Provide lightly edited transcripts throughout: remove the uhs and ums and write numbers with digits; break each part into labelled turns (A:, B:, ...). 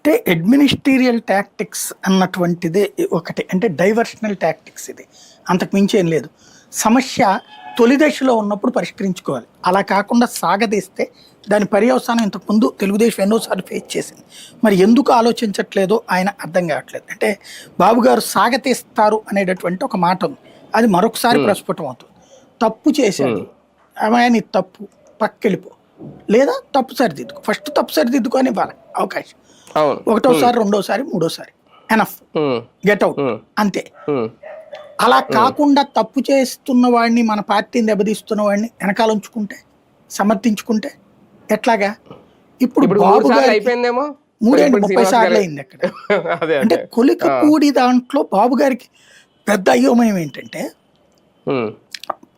A: అంటే అడ్మినిస్ట్రీరియల్ టాక్టిక్స్ అన్నటువంటిదే ఒకటి. అంటే డైవర్షనల్ టాక్టిక్స్ ఇది. అంతకు మించి ఏం లేదు. సమస్య తొలి దశలో ఉన్నప్పుడు పరిష్కరించుకోవాలి. అలా కాకుండా సాగదీస్తే దాని పర్యవసానం ఇంతకుముందు తెలుగుదేశం ఎన్నోసార్లు ఫేస్ చేసింది. మరి ఎందుకు ఆలోచించట్లేదో ఆయన అర్థం కావట్లేదు. అంటే బాబు గారు సాగతీస్తారు అనేటటువంటి ఒక మాట ఉంది. అది మరొకసారి ప్రస్ఫుటం అవుతుంది. తప్పు చేశాడు, నీ తప్పు, పక్కెళ్ళిపో, లేదా తప్పు సరిదిద్దుకో. ఫస్ట్ తప్పు సరిదిద్దుకొని ఇవ్వాలి అవకాశం. ఒకటోసారి, రెండోసారి, మూడోసారి ఎనఫ్, గెట్ అవుట్, అంతే. అలా కాకుండా తప్పు చేస్తున్న వాడిని, మన పార్టీని దెబ్బతీస్తున్న వాడిని వెనకాల ఉంచుకుంటే, సమర్థించుకుంటే ఎట్లాగా? ఇప్పుడు బాబు గారు
B: అయిపోయిందేమో,
A: 30 సార్లు అయింది అక్కడ. అంటే కొలిక కూడి దాంట్లో బాబు గారికి పెద్ద అయోమయం ఏంటంటే,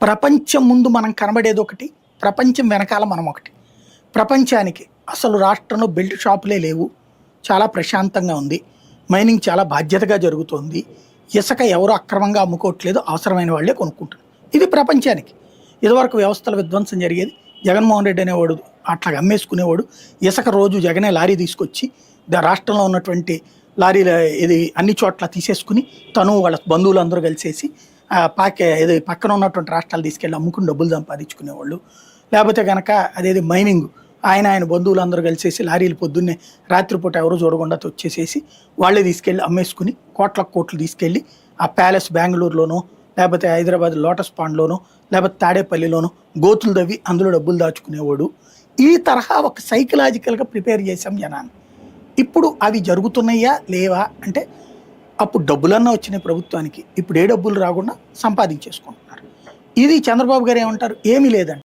A: ప్రపంచం ముందు మనం కనబడేది ఒకటి, ప్రపంచం వెనకాల మనం ఒకటి. ప్రపంచానికి అసలు రాష్ట్రంలో బెల్ట్ షాపులే లేవు, చాలా ప్రశాంతంగా ఉంది, మైనింగ్ చాలా బాధ్యతగా జరుగుతోంది, ఇసుక ఎవరు అక్రమంగా అమ్ముకోవట్లేదు, అవసరమైన వాళ్ళే కొనుక్కుంటారు. ఇది ప్రపంచానికి. ఇదివరకు వ్యవస్థల విధ్వంసం జరిగేది. జగన్మోహన్ రెడ్డి అనేవాడు అట్లా అమ్మేసుకునేవాడు. ఇసుక రోజు జగనే లారీ తీసుకొచ్చి రాష్ట్రంలో ఉన్నటువంటి లారీల ఇది అన్ని చోట్ల తీసేసుకుని తను వాళ్ళ బంధువులు అందరూ కలిసేసి ఇది పక్కన ఉన్నటువంటి రాష్ట్రాలు తీసుకెళ్ళి అమ్ముకుని డబ్బులు సంపాదించుకునేవాళ్ళు. లేకపోతే కనుక అదేది మైనింగ్, ఆయన బంధువులు అందరూ కలిసేసి లారీలు పొద్దున్నే రాత్రిపూట ఎవరు చూడకుండా వచ్చేసేసి వాళ్ళే తీసుకెళ్ళి అమ్మేసుకుని కోట్లు తీసుకెళ్ళి ఆ ప్యాలెస్ బెంగళూరులోనో, లేకపోతే హైదరాబాద్ లోటస్ పాండ్లోనో, లేకపోతే తాడేపల్లిలోనో గోతులు తవ్వి అందులో డబ్బులు దాచుకునేవాడు. ఈ తరహా ఒక సైకలాజికల్గా ప్రిపేర్ చేసాం జనాన్ని. ఇప్పుడు అవి జరుగుతున్నాయా లేవా అంటే, అప్పుడు డబ్బులన్నా వచ్చినాయి ప్రభుత్వానికి, ఇప్పుడు ఏ డబ్బులు రాకుండా సంపాదించేసుకుంటున్నారు. ఇది చంద్రబాబు గారు ఏమంటారు? ఏమీ లేదండి.